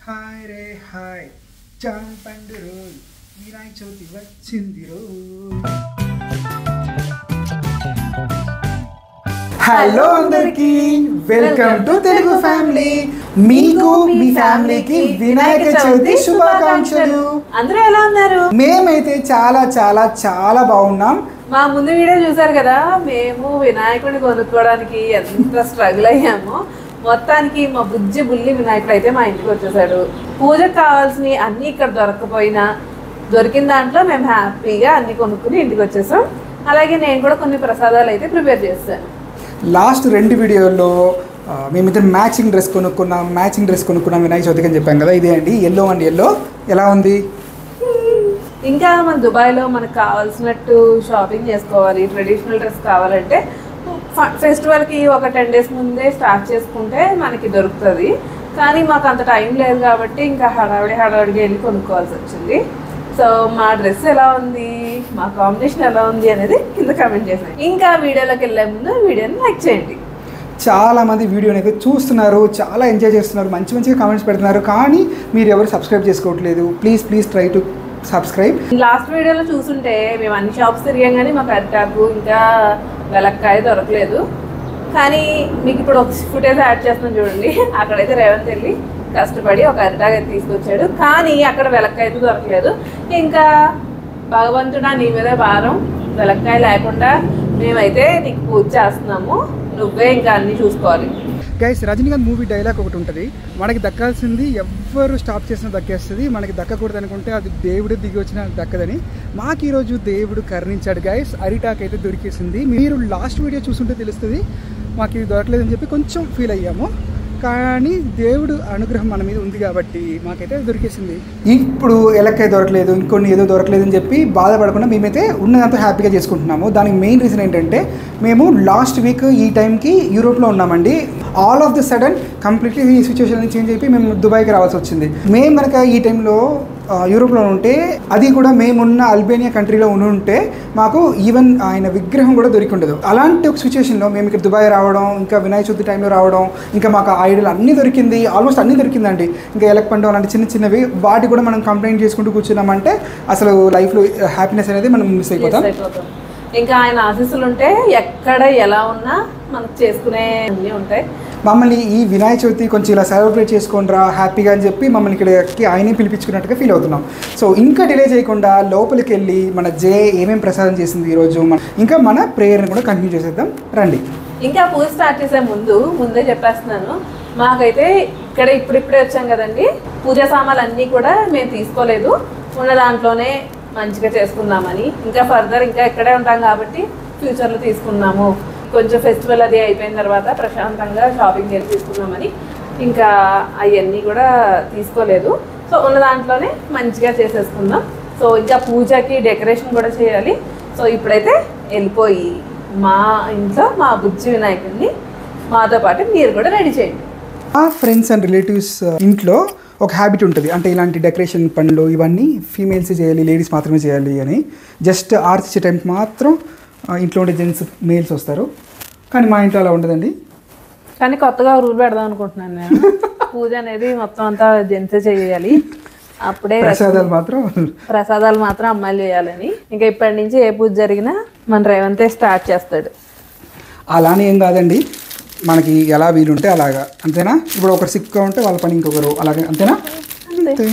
Hi రే hi John పండు రోయ్ వినాయక చవితి వచ్చింది రో. హలో అందరికి, వెల్కమ్ టు తెలుగు ఫ్యామిలీ. మీకు మీ ఫ్యామిలీకి వినాయక చవితి శుభాకాంక్షలు. అందరూ ఎలా ఉన్నారు? మేమైతే చాలా చాలా చాలా బాగున్నాం. మా ముందు వీడియో చూసారు కదా, మేము వినాయకుడిని కొనుక్కోవడానికి ఎంత స్ట్రగుల్ అయ్యామో. మొత్తానికి మా బుజ్జి బుల్లి వినాయకుడు అయితే మా ఇంటికి వచ్చేసాడు. పూజకు కావాల్సినవి అన్నీ ఇక్కడ దొరకపోయినా దొరికిన దాంట్లో మేము హ్యాపీగా అన్ని కొనుక్కుని ఇంటికి వచ్చేసాం. అలాగే నేను కూడా కొన్ని ప్రసాదాలు అయితే ప్రిపేర్ చేస్తాను. లాస్ట్ 2 వీడియోల్లో మేమిద్దరు మ్యాచింగ్ డ్రెస్ కొనుక్కున్నాం వినాయక చవితికి అని చెప్పాం కదా. ఇదే అండి ఎల్లో అండ్ ఎల్లో. ఎలా ఉంది? ఇంకా మన దుబాయ్లో మనకు కావాల్సినట్టు షాపింగ్ చేసుకోవాలి. ట్రెడిషనల్ డ్రెస్ కావాలంటే ఫెస్టివల్కి ఒక 10 days ముందే స్టార్ట్ చేసుకుంటే మనకి దొరుకుతుంది. కానీ మాకు అంత టైం లేదు కాబట్టి ఇంకా హడావిడిగా వెళ్ళి కొనుక్కోవాల్సి వచ్చింది. సో మా డ్రెస్ ఎలా ఉంది, మా కాంబినేషన్ ఎలా ఉంది అనేది కింద కామెంట్ చేసాను. ఇంకా వీడియోలోకి వెళ్ళే ముందు వీడియోని లైక్ చేయండి. చాలామంది వీడియోని అయితే చూస్తున్నారు, చాలా ఎంజాయ్ చేస్తున్నారు, మంచి మంచిగా కామెంట్స్ పెడుతున్నారు. కానీ మీరు ఎవరు సబ్స్క్రైబ్ చేసుకోవట్లేదు. Please try to subscribe. Last వీడియోలో చూసుంటే మేము అన్ని షాప్స్ తిరిగాం కానీ మాకు అరిటాకు ఇంకా వెలక్కాయ దొరకలేదు. కానీ మీకు ఇప్పుడు ఒక ఫుటేజ్ యాడ్ చేస్తున్నాం చూడండి. అక్కడైతే రేవంత్ వెళ్ళి కష్టపడి ఒక అరిటాకు అయితే తీసుకొచ్చాడు. కానీ అక్కడ వెలక్కాయ అయితే దొరకలేదు. ఇంకా భగవంతుడా నీ మీదే భారం, వెలక్కాయ లేకుండా మేమైతే నీకు పూజ చేస్తున్నాము, నువ్వే ఇంకా అన్నీ చూసుకోవాలి. గైస్, రజనీకాంత్ మూవీ డైలాగ్ ఒకటి ఉంటుంది, మనకి దక్కాల్సింది ఎవ్వరు స్టాప్ చేసినా దక్కేస్తుంది, మనకి దక్కకూడదు అనుకుంటే అది దేవుడు దిగి వచ్చినా దక్కదని. మాకు ఈరోజు దేవుడు కరుణించాడు గైస్. అరిటాక్ అయితే దొరికేసింది. మీరు లాస్ట్ వీడియో చూస్తుంటే తెలుస్తుంది మాకు ఇది దొరకలేదని చెప్పి కొంచెం ఫీల్ అయ్యాము. కానీ దేవుడు అనుగ్రహం మన మీద ఉంది కాబట్టి మాకైతే దొరికేసింది. ఇప్పుడు ఎలక్కాయ దొరకలేదు, ఇంకొన్ని ఏదో దొరకలేదని చెప్పి బాధపడకుండా మేమైతే ఉన్నదంతా హ్యాపీగా చేసుకుంటున్నాము. దానికి మెయిన్ రీజన్ ఏంటంటే మేము లాస్ట్ వీక్ ఈ టైంకి యూరోప్లో ఉన్నామండి. All of the sudden completely ఈ సిచ్యువేషన్ చేంజ్ అయిపోయి మేము దుబాయ్కి రావాల్సి వచ్చింది. మేము కనుక ఈ టైంలో యూరోప్లో ఉంటే, అది కూడా మేమున్న అల్బేనియా కంట్రీలో ఉంటే మాకు ఈవెన్ ఆయన విగ్రహం కూడా దొరికి ఉండదు. అలాంటి ఒక సిచ్యువేషన్లో మేము ఇక్కడ దుబాయ్ రావడం, ఇంకా వినాయక చవితి టైంలో రావడం, ఇంకా మాకు ఐడల్ అన్నీ దొరికింది, ఆల్మోస్ట్ అన్నీ దొరికిందండి. ఇంకా ఎలక్పండు అలాంటి చిన్నవి వాటి కూడా మనం కంప్లైంట్ చేసుకుంటూ కూర్చున్నామంటే అసలు లైఫ్లో హ్యాపీనెస్ అనేది మనం మిస్ అయిపోతాం. ఇంకా ఆయన ఆశీస్సులు ఉంటే ఎక్కడ ఎలా ఉన్నా మనకు చేసుకునే అన్నీ ఉంటాయి. మమ్మల్ని ఈ వినాయక చవితి కొంచెం ఇలా సెలబ్రేట్ చేసుకోండిరా హ్యాపీగా అని చెప్పి మమ్మల్ని ఇక్కడికి ఆయనే పిలిపించుకున్నట్టుగా ఫీల్ అవుతున్నాం. సో ఇంకా డిలే చేయకుండా లోపలికి వెళ్ళి మన జే ఏమేమి ప్రసాదం చేసింది ఈరోజు, ఇంకా మన ప్రేయర్ని కూడా కంటిన్యూ చేసేద్దాం రండి. ఇంకా పూజ స్టార్ట్ చేసే ముందే చెప్పేస్తున్నాను, మాకైతే ఇక్కడ ఇప్పుడిప్పుడే వచ్చాం కదండి, పూజా సామాన్లు అన్నీ కూడా మేము తీసుకోలేదు, ఉన్న దాంట్లోనే మంచిగా చేసుకుందామని. ఇంకా ఫర్దర్ ఇంకా ఇక్కడే ఉంటాం కాబట్టి ఫ్యూచర్లో తీసుకున్నాము. కొంచెం ఫెస్టివల్ అది అయిపోయిన తర్వాత ప్రశాంతంగా షాపింగ్ చేసి తీసుకున్నామని ఇంకా అవన్నీ కూడా తీసుకోలేదు. సో ఉన్న దాంట్లోనే మంచిగా చేసేసుకుందాం. సో ఇంకా పూజకి డెకరేషన్ కూడా చేయాలి. సో ఇప్పుడైతే వెళ్ళిపోయి మా ఇంట్లో మా బుజ్జి వినాయకుడిని మాతో పాటు మీరు కూడా రెడీ చేయండి. మా ఫ్రెండ్స్ అండ్ రిలేటివ్స్ ఇంట్లో ఒక హ్యాబిట్ ఉంటుంది, అంటే ఇలాంటి డెకరేషన్ పనులు ఇవన్నీ ఫీమేల్స్ చేయాలి, లేడీస్ మాత్రమే చేయాలి అని. జస్ట్ ఆర్చ్ టైంకి మాత్రం ఇంట్లో ఉండే జెంట్స్ మేల్స్ వస్తారు. కానీ మా ఇంట్లో అలా ఉండదండి. కానీ కొత్తగా రూల్ పెడదాం అనుకుంటున్నాను నేను. పూజ అనేది మొత్తం అంతా జెంట్సే చేయాలి, అప్పుడే ప్రసాదాలు మాత్రం అమ్మాయిలు చేయాలని. ఇంకా ఇప్పటి నుంచి ఏ పూజ జరిగినా మన రేవంతే స్టార్ట్ చేస్తాడు. అలానే ఏం కాదండి, మనకి ఎలా వీలుంటే అలాగా, అంతేనా? ఇప్పుడు ఒకరు సిక్గా ఉంటే వాళ్ళ పని ఇంకొకరు అలాగే, అంతేనా? అంతే.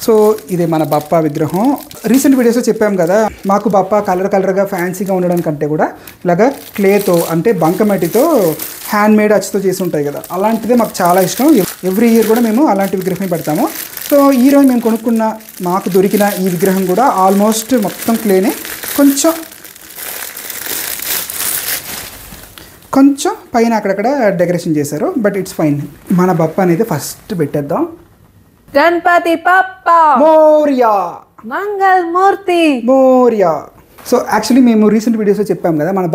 సో ఇదే మన బప్పా విగ్రహం. రీసెంట్ వీడియోస్లో చెప్పాం కదా, మాకు బప్పా కలర్గా ఫ్యాన్సీగా ఉండడం కంటే కూడా ఇలాగా క్లేతో, అంటే బంకమట్టితో హ్యాండ్ మేడ్ అచ్చుతో చేసి ఉంటాయి కదా, అలాంటిదే మాకు చాలా ఇష్టం. ఎవ్రీ ఇయర్ కూడా మేము అలాంటి విగ్రహం పెడతాము. సో ఈరోజు మేము కొనుక్కున్న మాకు దొరికిన ఈ విగ్రహం కూడా ఆల్మోస్ట్ మొత్తం క్లేనే, కొంచెం పైన అక్కడక్కడ డెకరేషన్ చేశారు, బట్ ఇట్స్ ఫైన్. మన బప్ప అనేది ఫస్ట్ పెట్టేద్దాం. గణపతి బప్పా మోరియా, మంగళమూర్తి మోరియా. సో యాక్చువల్లీ మేము రీసెంట్ వీడియోస్లో చెప్పాం కదా, మన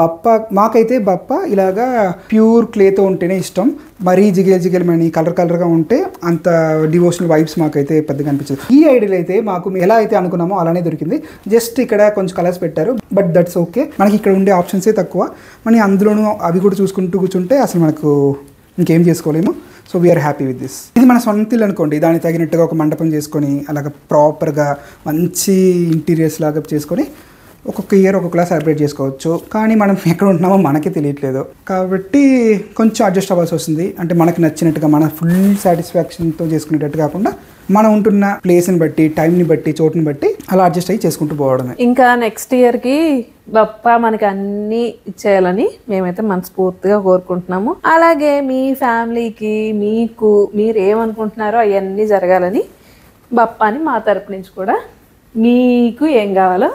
మాకైతే బప్ప ఇలాగా ప్యూర్ క్లేతో ఉంటేనే ఇష్టం. మరీ జిగేల్మని కలర్గా ఉంటే అంత డివోషనల్ వైబ్స్ మాకైతే పెద్దగా అనిపించదు. ఈ ఐడియల్ అయితే మాకు ఎలా అయితే అనుకున్నామో అలానే దొరికింది. జస్ట్ ఇక్కడ కొంచెం కలర్స్ పెట్టారు, బట్ దట్స్ ఓకే. మనకి ఇక్కడ ఉండే ఆప్షన్సే తక్కువ, మనం అందులోనూ అవి కూడా చూసుకుంటూ కూర్చుంటే అసలు మనకు ఇంకేం చేసుకోలేము. So we are happy with this. ఇది మన సొంత ఇల్లు అనుకోండి, దానికి తగినట్టుగా ఒక మండపం చేసుకొని అలాగ ప్రాపర్గా మంచి ఇంటీరియర్స్ లాగా చేసుకొని ఒక్కొక్క ఇయర్ ఒక్కొక్కలా సెలబ్రేట్ చేసుకోవచ్చు. కానీ మనం ఎక్కడ ఉంటున్నామో మనకే తెలియట్లేదు కాబట్టి కొంచెం అడ్జస్ట్ అవ్వాల్సి వస్తుంది. అంటే మనకి నచ్చినట్టుగా మన ఫుల్ సాటిస్ఫాక్షన్తో చేసుకునేటట్టు కాకుండా మనం ఉంటున్న ప్లేస్ని బట్టి, టైంని బట్టి, చోటుని బట్టి అలా అడ్జస్ట్ అయ్యి చేసుకుంటూ పోవడమే. ఇంకా నెక్స్ట్ ఇయర్కి బప్పా మనకి అన్నీ ఇచ్చేయాలని మేమైతే మనస్ఫూర్తిగా కోరుకుంటున్నాము. అలాగే మీ ఫ్యామిలీకి మీకు మీరు ఏమనుకుంటున్నారో అవన్నీ జరగాలని బప్పాని మా తరపు నుంచి కూడా మీకు ఏం కావాలో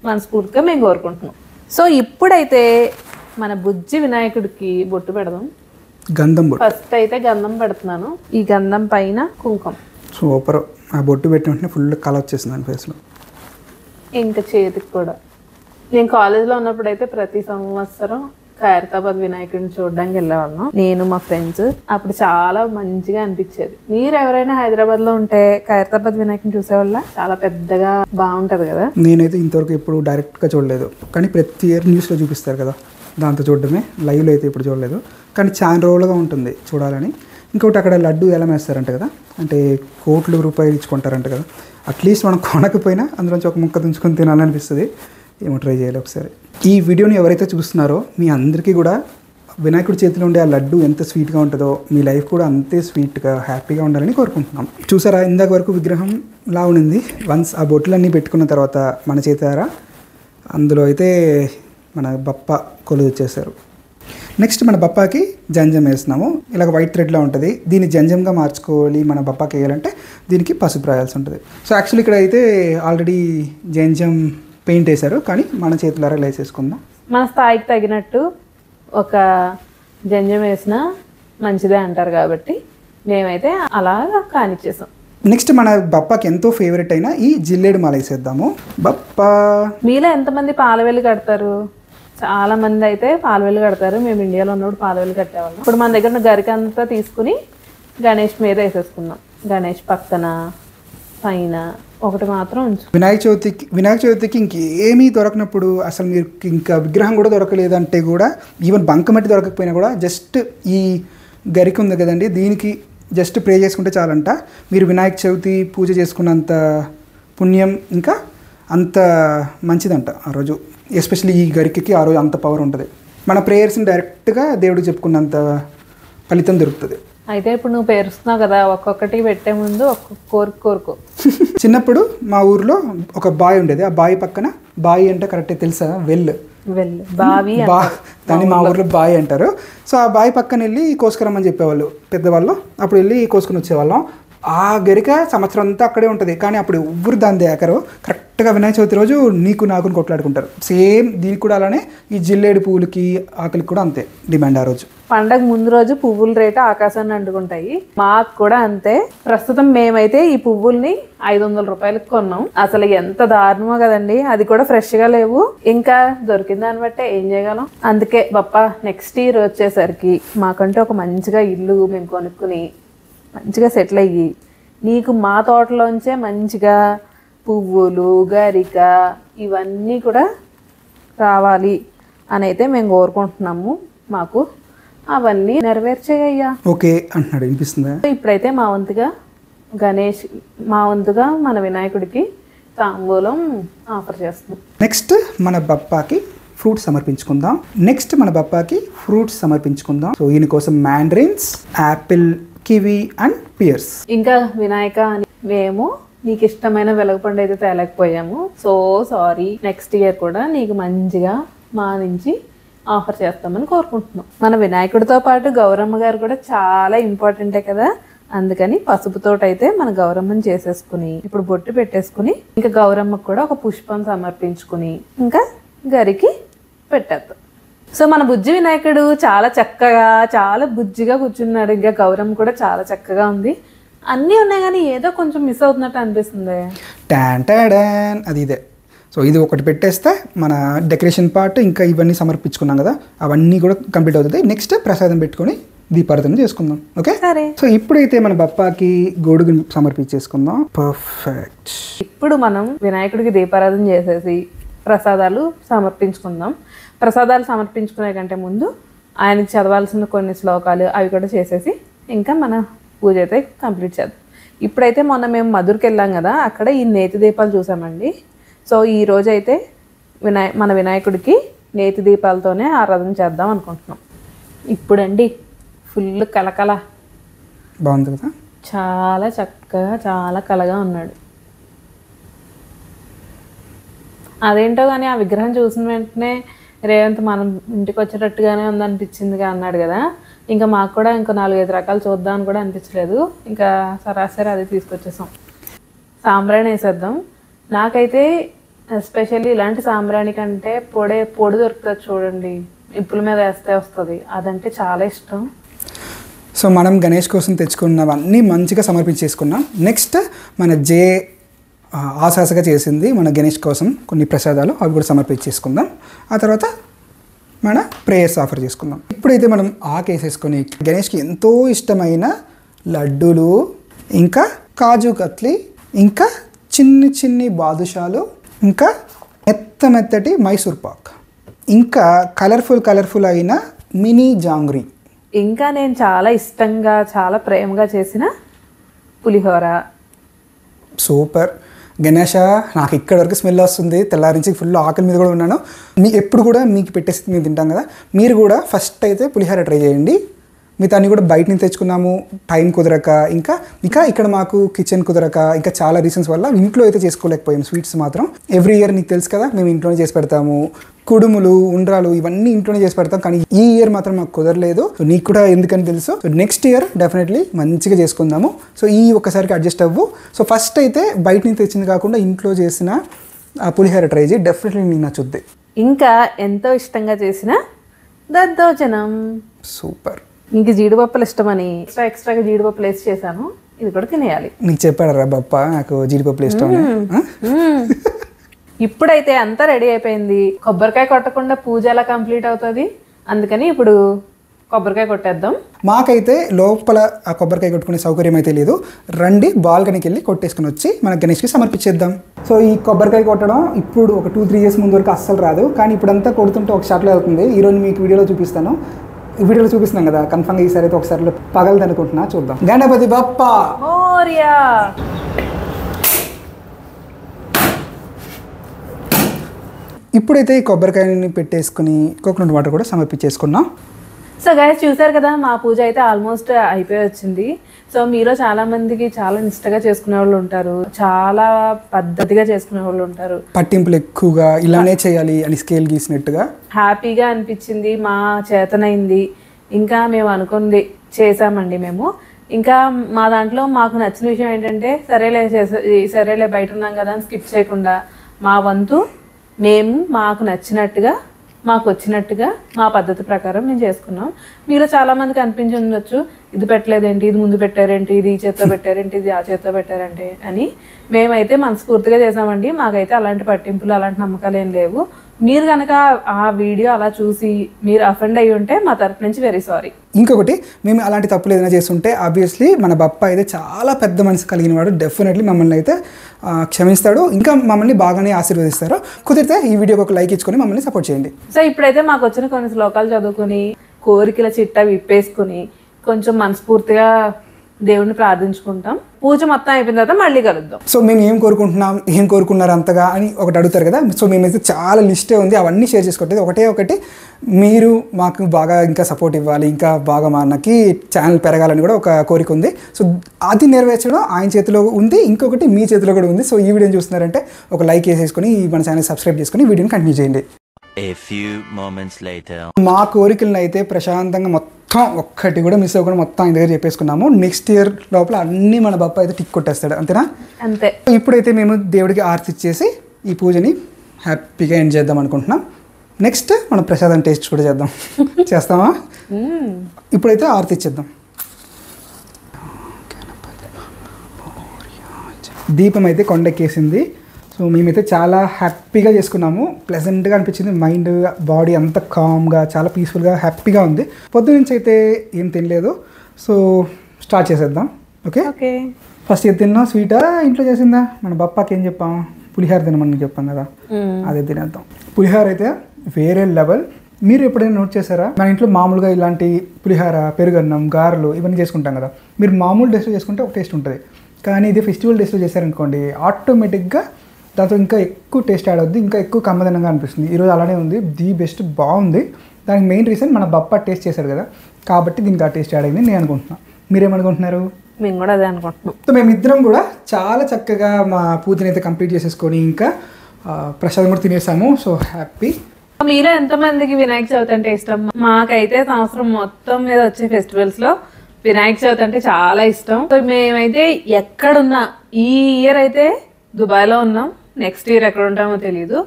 మనస్ఫూర్తిగా మేము కోరుకుంటున్నాం. సో ఇప్పుడైతే మన బుజ్జి వినాయకుడికి బొట్టు పెడదాం. గంధం బొట్టు. ఫస్ట్ అయితే గంధం పెడుతున్నాను. ఈ గంధం పైన కుంకుమ. సూపర్. ఆ బొట్టు పెట్టిన వెంటనే ఫుల్ కలర్ వచ్చేసింది దాని ఫేస్లో. ఇంకా చేతికి కూడా. నేను కాలేజ్లో ఉన్నప్పుడు అయితే ప్రతి సంవత్సరం ఖైరతాబాద్ వినాయకుడిని చూడడానికి వెళ్ళేవాళ్ళం, నేను మా ఫ్రెండ్స్. అప్పుడు చాలా మంచిగా అనిపించేది. మీరు ఎవరైనా హైదరాబాద్లో ఉంటే ఖైరతాబాద్ వినాయకుడిని చూసేవాళ్ళ? చాలా పెద్దగా బాగుంటుంది కదా. నేనైతే ఇంతవరకు ఎప్పుడు డైరెక్ట్గా చూడలేదు, కానీ ప్రతి ఇయర్ న్యూస్లో చూపిస్తారు కదా, దాంతో చూడడమే. లైవ్లో అయితే ఇప్పుడు చూడలేదు, కానీ చాలా రోజులుగా ఉంటుంది చూడాలని. ఇంకొకటి అక్కడ లడ్డు ఎలా వేస్తారంట కదా, అంటే కోట్ల రూపాయలు ఇచ్చుకుంటారంట కదా. అట్లీస్ట్ మనం కొనకపోయినా అందులోంచి ఒక ముక్క తుంచుకొని తినాలనిపిస్తుంది. ఏమో ట్రై చేయాలి ఒకసారి. ఈ వీడియోని ఎవరైతే చూస్తున్నారో మీ అందరికీ కూడా వినాయకుడి చేతిలో ఉండే ఆ లడ్డు ఎంత స్వీట్గా ఉంటుందో మీ లైఫ్ కూడా అంతే స్వీట్గా హ్యాపీగా ఉండాలని కోరుకుంటున్నాం. చూసారా, ఇందాక వరకు విగ్రహం లా ఉండింది. వన్స్ ఆ బొట్లన్నీ పెట్టుకున్న తర్వాత మన చేతారా అందులో అయితే మన బప్ప కొలు వచ్చేసారు. నెక్స్ట్ మన బప్పాకి జంజం వేస్తున్నాము. ఇలాగ వైట్ థ్రెడ్లా ఉంటుంది. దీన్ని జంజంగా మార్చుకోవాలి మన బప్పాకి వేయాలంటే దీనికి పసుపు రాయాల్సి ఉంటుంది. సో యాక్చువల్లీ ఇక్కడ అయితే ఆల్రెడీ జంజం పెయింట్ వేశారు, కానీ మన చేతులారా వేసేసుకుందాం. మన స్థాయికి తగినట్టు ఒక జంజం వేసినా మంచిదే అంటారు కాబట్టి మేమైతే అలాగా కానిచ్చేసాం. నెక్స్ట్ మన బప్పాకి ఎంతో ఫేవరెట్ అయిన ఈ జిల్లేడు మాల వేసేద్దాము. బప్పా మీలో ఎంతమంది పాలవెల్లి కడతారు? చాలా మంది అయితే పాలవెల్లి కడతారు. మేము ఇండియాలో ఉన్నప్పుడు పాలవెల్లి కట్టేవాళ్ళం. ఇప్పుడు మన దగ్గర గరికంతా తీసుకుని గణేష్ మీద వేసేసుకున్నాం. గణేష్ పక్కన పైన ఒకటి మాత్రం ఉంచు. వినాయక చవితికి ఇంకేమీ దొరకనప్పుడు, అసలు మీరు ఇంకా విగ్రహం కూడా దొరకలేదంటే కూడా, ఈవెన్ బంకమట్టి దొరకకపోయినా కూడా జస్ట్ ఈ గరిక ఉంది కదండి, దీనికి జస్ట్ ప్రే చేసుకుంటే చాలంట. మీరు వినాయక చవితి పూజ చేసుకున్నంత పుణ్యం ఇంకా అంత మంచిదంట ఆ రోజు. ఎస్పెషల్లీ ఈ గరికకి ఆ రోజు అంత పవర్ ఉంటుంది. మన ప్రేయర్స్ని డైరెక్ట్గా దేవుడికి చెప్పుకున్నంత ఫలితం దొరుకుతుంది. అయితే ఇప్పుడు నువ్వు పేరుస్తున్నావు కదా, ఒక్కొక్కటి పెట్టే ముందు ఒక్కొక్క కోరుకో. చిన్నప్పుడు మా ఊర్లో ఒక బావి ఉండేది. ఆ బావి పక్కన, బావి అంటే కరెక్టే తెలుసా, బావి దాన్ని మా ఊర్లో బావి అంటారు. సో ఆ బావి పక్కన వెళ్ళి కోసుకురమ్మని చెప్పేవాళ్ళు పెద్దవాళ్ళు. అప్పుడు వెళ్ళి కోసుకుని వచ్చేవాళ్ళం. ఆ గరిక సంవత్సరం అంతా అక్కడే ఉంటుంది, కానీ అప్పుడు ఎవ్వరు దాని దేకరు. కరెక్ట్గా వినాయక చవితి రోజు నీకు నాకుని కొట్లాడుకుంటారు. సేమ్ దీనికి కూడా అలానే ఈ జిల్లేడు పువ్వులకి ఆకలికి కూడా అంతే డిమాండ్ ఆ రోజు. పండగ ముందు రోజు పువ్వుల రేటు ఆకాశాన్ని అంటుకుంటాయి. మాకు కూడా అంతే. ప్రస్తుతం మేమైతే ఈ పువ్వుల్ని 500 రూపాయలకు కొన్నాం. అసలు ఎంత దారుణమో కదండి. అది కూడా ఫ్రెష్ గా లేవు. ఇంకా దొరికిన దాన్ని బట్టే ఏం చేయగలం. అందుకే బప్పా నెక్స్ట్ ఇయర్ వచ్చేసరికి మాకంటే ఒక మంచిగా ఇల్లు మేము కొనుక్కుని మంచిగా సెటిల్ అయ్యి నీకు మా తోటలోంచే మంచిగా పువ్వులు, గరిక ఇవన్నీ కూడా రావాలి అని అయితే మేము కోరుకుంటున్నాము. మాకు అవన్నీ నెరవేర్చేయ్యా. ఓకే అంటున్నాడు, వినిపిస్తుందా? ఇప్పుడైతే మా వంతుగా మన వినాయకుడికి తాంబూలం ఆఫర్ చేస్తున్నాం. నెక్స్ట్ మన బప్పాకి ఫ్రూట్స్ సమర్పించుకుందాం. సో ఈయన కోసం mandarins, apple, kiwi and pears. ఇంకా వినాయక అని మేము నీకు ఇష్టమైన వెలగపండు అయితే తేలేకపోయాము. So sorry. నెక్స్ట్ ఇయర్ కూడా నీకు మంచిగా మా నుంచి ఆఫర్ చేస్తామని కోరుకుంటున్నాం. మన వినాయకుడితో పాటు గౌరమ్మ గారు కూడా చాలా ఇంపార్టెంటే కదా. అందుకని పసుపుతోటైతే మన గౌరమ్మని చేసేసుకుని ఇప్పుడు బొట్టు పెట్టేసుకుని ఇంకా గౌరమ్మకు కూడా ఒక పుష్పం సమర్పించుకుని ఇంకా గరికి పెట్టేద్దాం. సో మన బుజ్జి వినాయకుడు చాలా చక్కగా చాలా బుజ్జిగా కూర్చున్నాడు. ఇంకా గౌరమ్మ కూడా చాలా చక్కగా ఉంది. అన్నీ ఉన్నాయి కానీ ఏదో కొంచెం మిస్ అవుతున్నట్టు అనిపిస్తుంది. అది ఇదే. సో ఇది ఒకటి పెట్టేస్తే మన డెకరేషన్ పార్ట్ ఇంకా ఇవన్నీ సమర్పించుకున్నాం కదా, అవన్నీ కూడా కంప్లీట్ అవుతుంది. నెక్స్ట్ ప్రసాదం పెట్టుకొని దీపారాధన చేసుకుందాం. ఓకే సరే. సో ఇప్పుడైతే మన బప్పాకి గొడుగుని సమర్పించేసుకుందాం. పర్ఫెక్ట్. ఇప్పుడు మనం వినాయకుడికి దీపారాధన చేసేసి ప్రసాదాలు సమర్పించుకుందాం. ప్రసాదాలు సమర్పించుకునే కంటే ముందు ఆయనకి చదవాల్సిన కొన్ని శ్లోకాలు అవి కూడా చేసేసి ఇంకా మన పూజ అయితే కంప్లీట్ చేద్దాం. ఇప్పుడైతే మొన్న మేము మధుర్కి వెళ్ళాం కదా, అక్కడ ఈ నేతి దీపాలు చూసామండి. సో ఈ రోజు అయితే మన వినాయకుడికి నేతి దీపాలతోనే ఆరాధన చేద్దాం అనుకుంటున్నాం. ఇప్పుడండి ఫుల్ కలకల, బాగుంది కదా, చాలా చక్కగా చాలా కలగా ఉన్నాడు. అదేంటో కానీ ఆ విగ్రహం చూసిన వెంటనే రేవంత్ మనం ఇంటికి వచ్చేటట్టుగానే ఉందనిపించిందిగా అన్నాడు కదా, ఇంకా మాకు కూడా ఇంకో 4-5 రకాలు చూద్దామని కూడా అనిపించలేదు. ఇంకా సరాసరి అది తీసుకొచ్చేసాం. సాంబ్రాణి వేసేద్దాం. నాకైతే ఎస్పెషల్లీ ఇలాంటి సాంబ్రాణి కంటే పొడి దొరుకుతుంది చూడండి, ఇప్పుల మీద వేస్తే వస్తుంది, అదంటే చాలా ఇష్టం. సో మనం గణేష్ కోసం తెచ్చుకున్నవన్నీ మంచిగా సమర్పించేసుకున్నాం. నెక్స్ట్ మన ఆశాసగా చేసింది మన గణేష్ కోసం కొన్ని ప్రసాదాలు, అవి కూడా సమర్పించేసుకుందాం. ఆ తర్వాత మన ప్రేయర్స్ ఆఫర్ చేసుకుందాం. ఇప్పుడైతే మనం ఆకేసేసుకొని గణేష్కి ఎంతో ఇష్టమైన లడ్డూలు, ఇంకా కాజు కత్లీ, ఇంకా చిన్ని బాదుషాలు, ఇంకా మెత్తటి మైసూర్ పాక్, ఇంకా కలర్ఫుల్ అయిన మినీ జాంగ్రీ, ఇంకా నేను చాలా ఇష్టంగా చాలా ప్రేమగా చేసిన పులిహోర. సూపర్ గణేష, నాకు ఇక్కడ వరకు స్మెల్ వస్తుంది, తెల్లారించి ఫుల్ ఆకలి మీద కూడా ఉన్నాను. ఎప్పుడు కూడా మీకు పెట్టేసి మేము తింటాం కదా, మీరు కూడా ఫస్ట్ అయితే పులిహోర ట్రై చేయండి. మిగతా అన్ని కూడా బయట నుంచి తెచ్చుకున్నాము, టైం కుదరక, ఇంకా ఇక్కడ మాకు కిచెన్ కుదరక, ఇంకా చాలా రీజన్స్ వల్ల ఇంట్లో అయితే చేసుకోలేకపోయాం. స్వీట్స్ మాత్రం ఎవ్రీ ఇయర్ నీకు తెలుసు కదా, మేము ఇంట్లోనే చేసి పెడతాము. కుడుములు, ఉండ్రాలు ఇవన్నీ ఇంట్లోనే చేసి పెడతాం. కానీ ఈ ఇయర్ మాత్రం మాకు కుదరలేదు. సో నీకు కూడా ఎందుకని తెలుసు. సో నెక్స్ట్ ఇయర్ డెఫినెట్లీ మంచిగా చేసుకుందాము. సో ఈ ఒక్కసారికి అడ్జస్ట్ అవ్వు. సో ఫస్ట్ అయితే బయట నుంచి తెచ్చింది కాకుండా ఇంట్లో చేసిన ఆ పులిహోర ట్రై చేయి, డెఫినెట్లీ నీకు నచ్చుద్ది. ఇంకా ఎంతో ఇష్టంగా చేసిన దద్దోజనం. సూపర్. ఇంక జీడిపప్పులు ఇష్టమని ఎక్స్ట్రాగా జీడిపప్పులు వేసి చేశాను, ఇది కూడా తినేయాలి. నీకు చెప్పాడరా బప్ప నాకు జీడిపప్పులు ఇష్టం. ఇప్పుడైతే అంతా రెడీ అయిపోయింది. కొబ్బరికాయ కొట్టకుండా పూజ ఎలా కంప్లీట్ అవుతుంది, అందుకని ఇప్పుడు కొబ్బరికాయ కొట్టేద్దాం. మాకైతే లోపల ఆ కొబ్బరికాయ కొట్టుకునే సౌకర్యం అయితే లేదు. రండి బాల్కనీకి వెళ్ళి కొట్టేసుకుని వచ్చి మన గణేష్కి సమర్పించేద్దాం. సో ఈ కొబ్బరికాయ కొట్టడం ఇప్పుడు ఒక 2-3 ఇయర్స్ ముందు వరకు అస్సలు రాదు, కానీ ఇప్పుడంతా కొడుతుంటే ఒక షాట్లో అవుతుంది. ఈరోజు మీకు వీడియోలో చూపిస్తాను. వీడియోలో చూపిస్తున్నాం కదా, కన్ఫర్మ్గా ఈసారి అయితే ఒకసారి పగలదు అనుకుంటున్నా, చూద్దాం. గణపతి బప్ప మోరియా. ఇప్పుడైతే ఈ కొబ్బరికాయని పెట్టేసుకుని కోకోనట్ వాటర్ కూడా సమర్పించేసుకున్నాం. సో గైస్ చూసారు కదా, మా పూజ అయితే ఆల్మోస్ట్ అయిపోయి వచ్చింది. సో మీలో చాలా మందికి చాలా నిష్టగా చేసుకునే వాళ్ళు ఉంటారు, చాలా పద్ధతిగా చేసుకునే వాళ్ళు ఉంటారు. పట్టింపులు ఎక్కువగా ఇలానే చేయాలి అని స్కేల్ గీసినట్టుగా హ్యాపీగా అనిపించింది, మా చేతనైంది, ఇంకా మేము అనుకుంది చేసామండి మేము. ఇంకా మా దాంట్లో మాకు నచ్చిన విషయం ఏంటంటే సరేలే బయట ఉన్నాం కదా అని స్కిప్ చేయకుండా మా వంతు మేము మాకు నచ్చినట్టుగా మాకు వచ్చినట్టుగా మా పద్ధతి ప్రకారం మేము చేసుకున్నాం. మీలో చాలా మందికి అనిపించి ఉండొచ్చు, ఇది పెట్టలేదేంటి, ఇది ముందు పెట్టారేంటి, ఇది ఈ చేత్తో పెట్టారేంటి, ఇది ఆ చేత్తో పెట్టారంటే అని. మేమైతే మనస్ఫూర్తిగా చేసామండి. మాకైతే అలాంటి పట్టింపులు అలాంటి నమ్మకాలు ఏం లేవు. మీరు కనుక ఆ వీడియో అలా చూసి మీరు అఫెండ్ అయ్యి ఉంటే మా తరపు నుంచి వెరీ సారీ. ఇంకొకటి, మేము అలాంటి తప్పులు ఏదైనా చేస్తుంటే ఆబ్వియస్లీ మన బప్ప అయితే చాలా పెద్ద మనసు కలిగిన వాడు, డెఫినెట్లీ మమ్మల్ని అయితే క్షమిస్తాడు, ఇంకా మమ్మల్ని బాగానే ఆశీర్వదిస్తారు. కుదిరితే ఈ వీడియోకి ఒక లైక్ ఇచ్చుకొని మమ్మల్ని సపోర్ట్ చేయండి. సో ఇప్పుడైతే మాకు వచ్చిన కొన్ని శ్లోకాలు చదువుకుని కోరికల చిట్ట విప్పేసుకుని కొంచెం మనస్ఫూర్తిగా దేవుడిని ప్రార్థించుకుంటాం. పూజ మొత్తం అయిపోయిన తర్వాత మళ్ళీ కలుద్దాం. సో మేము ఏం కోరుకున్నారు అంతగా అని ఒకటి అడుగుతారు కదా. సో మేమైతే చాలా లిస్టే ఉంది, అవన్నీ షేర్ చేసుకోవట్లేదు. ఒకటి మీరు మాకు బాగా ఇంకా సపోర్ట్ ఇవ్వాలి, ఇంకా బాగా మనకి ఛానల్ పెరగాలని కూడా ఒక కోరిక ఉంది. సో అది నెరవేర్చడం ఆయన చేతిలో ఉంది, ఇంకొకటి మీ చేతిలో కూడా ఉంది. సో ఈ వీడియోని చూస్తున్నారంటే ఒక లైక్ వేసేసుకొని మన ఛానల్ సబ్స్క్రైబ్ చేసుకొని వీడియోని కంటిన్యూ చేయండి. A few moments later. మా కోరికలను అయితే ప్రశాంతంగా మొత్తం ఒక్కటి కూడా మిస్ అవ్వకుండా మొత్తం ఆయన దగ్గర చెప్పేసుకున్నాము. నెక్స్ట్ ఇయర్ లోపల అన్నీ మన బప్ప అయితే టిక్ కొట్టేస్తాడు, అంతేనా? అంతే. ఇప్పుడైతే మేము దేవుడికి ఆరతి ఇచ్చేసి ఈ పూజని హ్యాపీగా ఎండ్ చేద్దాం అనుకుంటున్నాం. నెక్స్ట్ మనం ప్రసాదం టేస్ట్ కూడా చేస్తామా? ఇప్పుడైతే ఆరతి ఇచ్చేద్దాం. దీపం అయితే కొండెక్కేసింది. సో మేమైతే చాలా హ్యాపీగా చేసుకున్నాము, ప్లెజెంట్గా అనిపించింది. మైండ్ బాడీ అంతా కామ్గా చాలా పీస్ఫుల్గా హ్యాపీగా ఉంది. పొద్దు నుంచి అయితే ఏం తినలేదు. సో స్టార్ట్ చేసేద్దాం. ఓకే, ఫస్ట్ ఏది తిన్నాం? స్వీటా ఇంట్లో చేసిందా? మన బప్పాకి ఏం చెప్పాం? పులిహోర తినమని చెప్పాం కదా, అదే తినేద్దాం. పులిహోర అయితే వేరే లెవెల్, మీరు ఎప్పుడైనా నోట్ చేశారా, మన ఇంట్లో మామూలుగా ఇలాంటి పులిహార, పెరుగన్నం, గారెలు ఇవన్నీ చేసుకుంటాం కదా, మీరు మామూలు డేస్లో చేసుకుంటే ఒక టేస్ట్ ఉంటుంది, కానీ ఇది ఫెస్టివల్ డేస్లో చేశారనుకోండి ఆటోమేటిక్గా దాంతో ఇంకా ఎక్కువ టేస్ట్ యాడ్ అవుద్ది, ఇంకా ఎక్కువ కమ్మదనంగా అనిపిస్తుంది. ఈరోజు అలానే ఉంది, ది బెస్ట్, బాగుంది. దానికి మెయిన్ రీజన్ మన బప్ప టేస్ట్ చేశారు కదా, కాబట్టి దీనికి ఆ టేస్ట్ యాడ్ అయింది నేను అనుకుంటున్నాను. మీరేమనుకుంటున్నారు? మేము కూడా అదే అనుకుంటున్నాం. సో మేమిద్దరం కూడా చాలా చక్కగా మా పూజని అయితే కంప్లీట్ చేసేసుకొని ఇంకా ప్రసాదం కూడా తినేసాము. So happy. మీలో ఎంతమందికి వినాయక చవితి అంటే ఇష్టం? మాకైతే సంవత్సరం మొత్తం మీద వచ్చే ఫెస్టివల్స్ లో వినాయక చవితి అంటే చాలా ఇష్టం. సో మేమైతే ఎక్కడున్నా, ఈ ఇయర్ అయితే దుబాయ్లో ఉన్నాం, నెక్స్ట్ ఇయర్ ఎక్కడ ఉంటామో తెలీదు,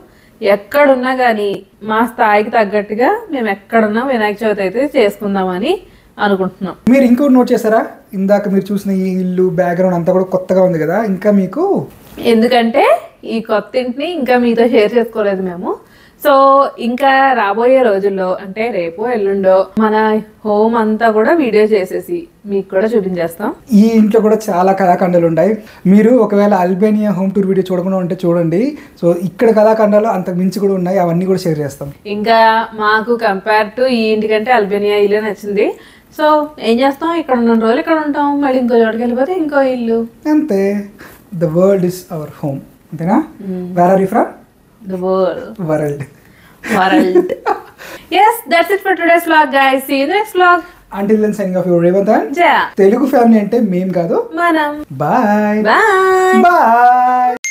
ఎక్కడున్నా కానీ మా స్థాయికి తగ్గట్టుగా మేము ఎక్కడున్నా వినాయక చవితి అయితే చేసుకుందామని అనుకుంటున్నాం. మీరు ఇంకోటి నోట్ చేశారా, ఇందాక మీరు చూసిన ఈ ఇల్లు బ్యాక్గ్రౌండ్ అంతా కూడా కొత్తగా ఉంది కదా, ఇంకా మీకు ఎందుకంటే ఈ కొత్త ఇంటిని ఇంకా మీతో షేర్ చేసుకోలేదు మేము. సో ఇంకా రాబోయే రోజుల్లో అంటే రేపు ఎల్లుండో మన హోమ్ అంతా కూడా వీడియో చేసేసి మీకు కూడా చూపించేస్తాం. ఈ ఇంట్లో కూడా చాలా కళాఖండాలు ఉన్నాయి. మీరు ఒకవేళ అల్బేనియా హోమ్ టూర్ వీడియో చూడకుండా ఉంటే చూడండి. సో ఇక్కడ కళాఖండాలు అంతకు మించి కూడా ఉన్నాయి, అవన్నీ కూడా షేర్ చేస్తాం. ఇంకా మాకు కంపేర్ టు ఈ ఇంటికంటే అల్బేనియా ఇల్లు నచ్చింది. సో ఏం చేస్తాం, ఇక్కడ ఉన్న రోజులు ఇక్కడ ఉంటాం, మళ్ళీ ఇంకో చోటుకి వెళ్ళిపోతే ఇంకో ఇల్లు, అంతే. The world is our home, అంతేనా? Where are you from? The world. World. Yes, that's it for today's vlog, guys. See you in the next vlog. Until then, signing off, your Revant and Ja. Telugu family ante meme kaadu. Manam. Bye. Bye. Bye.